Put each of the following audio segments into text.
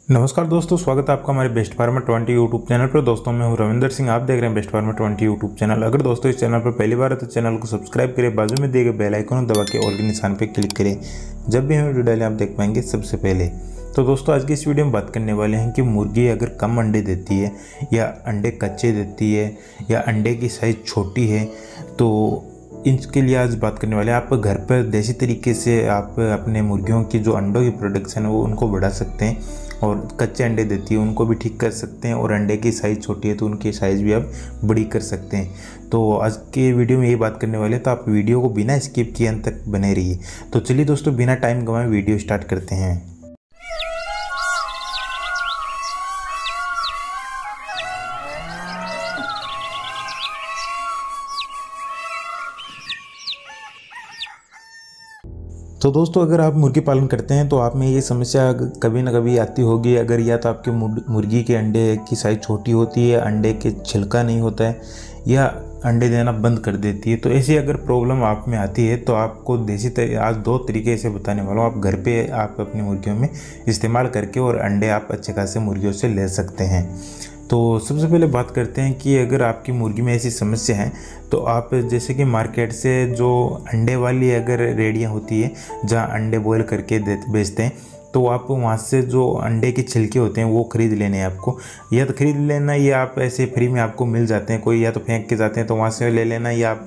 नमस्कार दोस्तों, स्वागत है आपका हमारे बेस्ट फार्मर 20 यूट्यूब चैनल पर। दोस्तों मैं हूं रविंदर सिंह, आप देख रहे हैं बेस्ट फार्मर 20 यूट्यूब चैनल। अगर दोस्तों इस चैनल पर पहली बार है तो चैनल को सब्सक्राइब करें, बाजू में दिए गए बेल आइकन दबा के ऑल के निशान पर क्लिक करें। जब भी हम वीडियो डालें आप देख पाएंगे सबसे पहले। तो दोस्तों आज की इस वीडियो में बात करने वाले हैं कि मुर्गी अगर कम अंडे देती है या अंडे कच्चे देती है या अंडे की साइज़ छोटी है तो इसके लिए आज बात करने वाले हैं। आप घर पर देसी तरीके से आप अपने मुर्गियों की जो अंडों की प्रोडक्शन है वो उनको बढ़ा सकते हैं, और कच्चे अंडे देती है उनको भी ठीक कर सकते हैं, और अंडे की साइज़ छोटी है तो उनकी साइज़ भी आप बड़ी कर सकते हैं। तो आज के वीडियो में ये बात करने वाले हैं, तो आप वीडियो को बिना स्किप किए अंत तक बने रहिए। तो चलिए दोस्तों बिना टाइम गंवाए वीडियो स्टार्ट करते हैं। तो दोस्तों अगर आप मुर्गी पालन करते हैं तो आप में ये समस्या कभी ना कभी आती होगी। अगर या तो आपके मुर्गी के अंडे की साइज़ छोटी होती है, अंडे के छिलका नहीं होता है, या अंडे देना बंद कर देती है, तो ऐसी अगर प्रॉब्लम आप में आती है तो आपको आज दो तरीके से बताने वाला हूँ। आप घर पे आप अपनी मुर्गियों में इस्तेमाल करके और अंडे आप अच्छे खासे मुर्गियों से ले सकते हैं। तो सबसे पहले बात करते हैं कि अगर आपकी मुर्गी में ऐसी समस्या है तो आप जैसे कि मार्केट से जो अंडे वाली अगर रेडियाँ होती है जहाँ अंडे बॉयल करके बेचते हैं, तो आप वहाँ से जो अंडे के छिलके होते हैं वो ख़रीद लेने हैं आपको, या तो ख़रीद लेना या आप ऐसे फ्री में आपको मिल जाते हैं। कोई या तो फेंक के जाते हैं तो वहाँ से ले लेना, या आप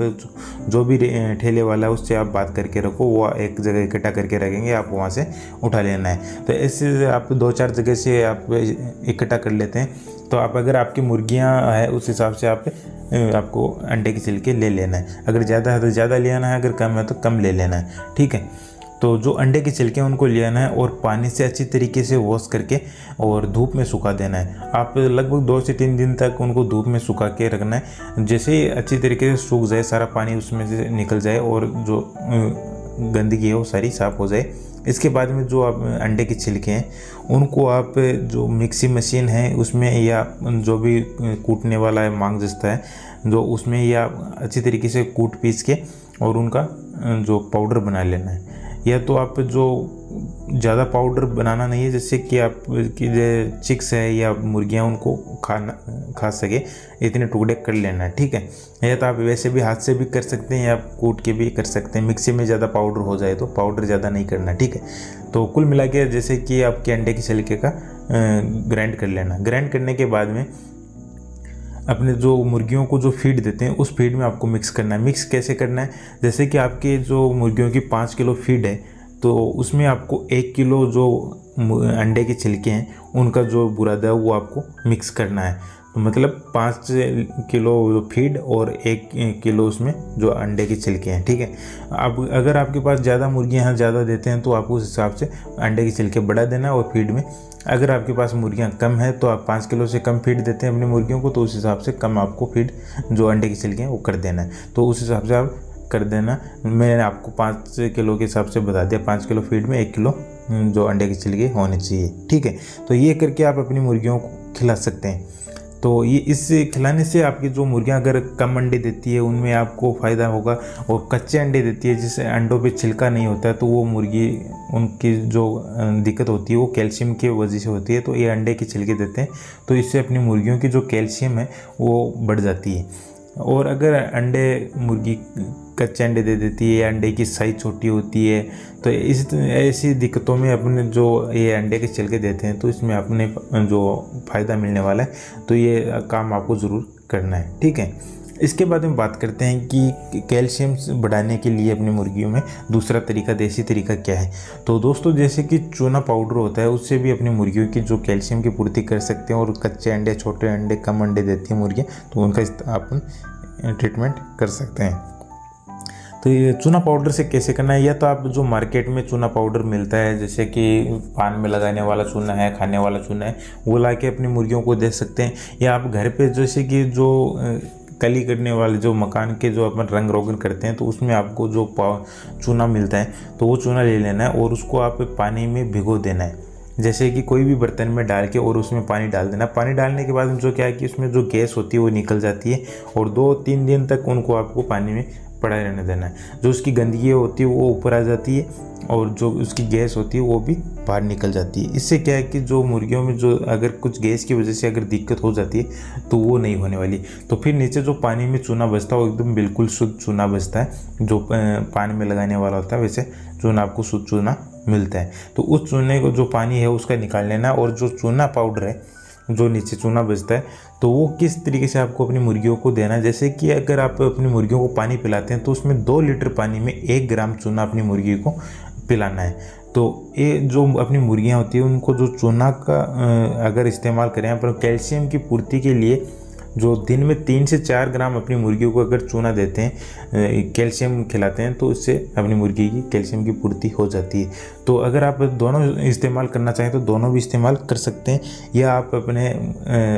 जो भी ठेले वाला है उससे आप बात करके रखो, वो एक जगह इकट्ठा करके रखेंगे, आप वहाँ से उठा लेना है। तो ऐसे आप 2-4 जगह से आप इकट्ठा कर लेते हैं। तो आप अगर आपकी मुर्गियाँ है उस हिसाब से आपको अंडे के छिलके ले लेना है। अगर ज़्यादा है तो ज़्यादा ले आना है, अगर कम है तो कम ले लेना है, ठीक है। तो जो अंडे के छिलके हैं उनको ले आना है और पानी से अच्छी तरीके से वॉश करके और धूप में सुखा देना है। आप लगभग 2 से 3 दिन तक उनको धूप में सुखा के रखना है। जैसे ही अच्छी तरीके से सूख जाए, सारा पानी उसमें से निकल जाए और जो गंदगी है वो सारी साफ़ हो जाए, इसके बाद में जो आप अंडे के छिलके हैं उनको आप जो मिक्सी मशीन है उसमें, या जो भी कूटने वाला है मांग जस्ता है जो उसमें, या अच्छी तरीके से कूट पीस के और उनका जो पाउडर बना लेना है। या तो आप जो ज़्यादा पाउडर बनाना नहीं है, जैसे कि आप की जो चिक्स है या मुर्गियाँ उनको खा सके, इतने टुकड़े कर लेना है, ठीक है। या तो आप वैसे भी हाथ से भी कर सकते हैं या कूट के भी कर सकते हैं। मिक्सी में ज़्यादा पाउडर हो जाए तो पाउडर ज़्यादा नहीं करना, ठीक है। तो कुल मिला के जैसे कि आपके अंडे के छिलके का ग्राइंड कर लेना। ग्राइंड करने के बाद में अपने जो मुर्गियों को जो फीड देते हैं उस फीड में आपको मिक्स करना है। मिक्स कैसे करना है, जैसे कि आपके जो मुर्गियों की 5 किलो फीड है तो उसमें आपको 1 किलो जो अंडे के छिलके हैं उनका जो बुरादा है वो आपको मिक्स करना है। तो मतलब 5 किलो फीड और 1 किलो उसमें जो अंडे के छिलके हैं, ठीक है। अब अगर आपके पास ज़्यादा मुर्गियाँ हैं, ज़्यादा देते हैं, तो आप उस हिसाब से अंडे के छिलके बढ़ा देना और फीड में। अगर आपके पास मुर्गियाँ कम है तो आप 5 किलो से कम फीड देते हैं अपनी मुर्गियों को, तो उस हिसाब से कम आपको फीड जो अंडे के छिलके हैं वो कर देना है। तो उस हिसाब से आप कर देना। मैंने आपको 5 किलो के हिसाब से बता दिया, 5 किलो फीड में 1 किलो जो अंडे के छिलके होने चाहिए, ठीक है। तो ये करके आप अपनी मुर्गियों को खिला सकते हैं। तो ये इस खिलाने से आपकी जो मुर्गियां अगर कम अंडे देती है उनमें आपको फ़ायदा होगा, और कच्चे अंडे देती है जिससे अंडों पे छिलका नहीं होता है तो वो मुर्गी उनकी जो दिक्कत होती है वो कैल्शियम की वजह से होती है। तो ये अंडे के छिलके देते हैं तो इससे अपनी मुर्गियों की जो कैल्शियम है वो बढ़ जाती है। और अगर मुर्गी कच्चे अंडे दे देती है या अंडे की साइज़ छोटी होती है तो ऐसी दिक्कतों में अपने जो ये अंडे के छिलके देते हैं तो इसमें अपने जो फ़ायदा मिलने वाला है, तो ये काम आपको ज़रूर करना है, ठीक है। इसके बाद में बात करते हैं कि कैल्शियम बढ़ाने के लिए अपनी मुर्गियों में दूसरा तरीका, देसी तरीका क्या है। तो दोस्तों जैसे कि चूना पाउडर होता है उससे भी अपनी मुर्गियों की जो कैल्शियम की पूर्ति कर सकते हैं। और कच्चे अंडे, छोटे अंडे, कम अंडे देती हैं मुर्गियाँ, तो उनका अपन ट्रीटमेंट कर सकते हैं। तो ये चूना पाउडर से कैसे करना है, या तो आप जो मार्केट में चूना पाउडर मिलता है जैसे कि पान में लगाने वाला चूना है, खाने वाला चूना है, वो ला के अपनी मुर्गियों को दे सकते हैं। या आप घर पे जैसे कि जो कली करने वाले जो मकान के जो अपन रंग रोगन करते हैं तो उसमें आपको जो चूना मिलता है तो वो चूना ले लेना है और उसको आप पानी में भिगो देना है। जैसे कि कोई भी बर्तन में डाल के और उसमें पानी डाल देना। पानी डालने के बाद जो क्या है कि उसमें जो गैस होती है वो निकल जाती है, और 2-3 दिन तक उनको आपको पानी में पड़ा रहने देना है। जो उसकी गंदगी होती है वो ऊपर आ जाती है और जो उसकी गैस होती है वो भी बाहर निकल जाती है। इससे क्या है कि जो मुर्गियों में जो अगर कुछ गैस की वजह से अगर दिक्कत हो जाती है तो वो नहीं होने वाली। तो फिर नीचे जो पानी में चूना बचता है वो एकदम बिल्कुल शुद्ध चूना बचता है, जो पानी में लगाने वाला होता है वैसे चूना आपको शुद्ध चूना मिलता है। तो उस चूने को जो पानी है उसका निकाल लेना, और जो चूना पाउडर है जो नीचे चूना बचता है तो वो किस तरीके से आपको अपनी मुर्गियों को देना है। जैसे कि अगर आप अपनी मुर्गियों को पानी पिलाते हैं तो उसमें 2 लीटर पानी में 1 ग्राम चूना अपनी मुर्गी को पिलाना है। तो ये जो अपनी मुर्गियां होती हैं उनको जो चूना का अगर इस्तेमाल करें पर कैल्शियम की पूर्ति के लिए जो दिन में 3 से 4 ग्राम अपनी मुर्गियों को अगर चूना देते हैं, कैल्शियम खिलाते हैं, तो इससे अपनी मुर्गी की कैल्शियम की पूर्ति हो जाती है। तो अगर आप दोनों इस्तेमाल करना चाहें तो दोनों भी इस्तेमाल कर सकते हैं, या आप अपने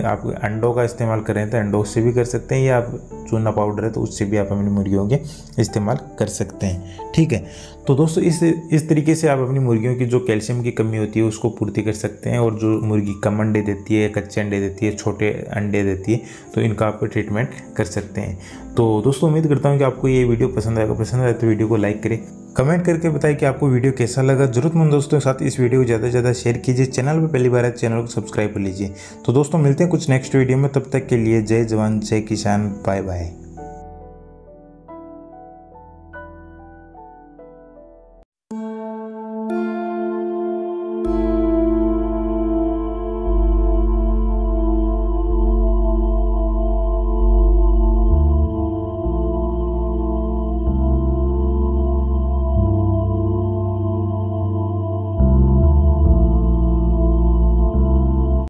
आप अंडों का इस्तेमाल करें तो अंडों से भी कर सकते हैं, या आप चूना पाउडर है तो उससे भी आप अपनी मुर्गियों के इस्तेमाल कर सकते हैं। ठीक है, तो दोस्तों इस तरीके से आप अपनी मुर्गियों की जो कैल्शियम की कमी होती है उसको पूर्ति कर सकते हैं। और जो मुर्गी कम अंडे देती है, कच्चे अंडे देती है, छोटे अंडे देती है, तो इनका आप ट्रीटमेंट कर सकते हैं। तो दोस्तों उम्मीद करता हूँ कि आपको ये वीडियो पसंद आएगा। पसंद आए तो वीडियो को लाइक करें, कमेंट करके बताएं कि आपको वीडियो कैसा लगा। जरूरतमंद दोस्तों के साथ इस वीडियो को ज़्यादा से ज़्यादा शेयर कीजिए। चैनल पर पहली बार है चैनल को सब्सक्राइब कर लीजिए। तो दोस्तों मिलते हैं कुछ नेक्स्ट वीडियो में, तब तक के लिए जय जवान जय किसान, बाय बाय।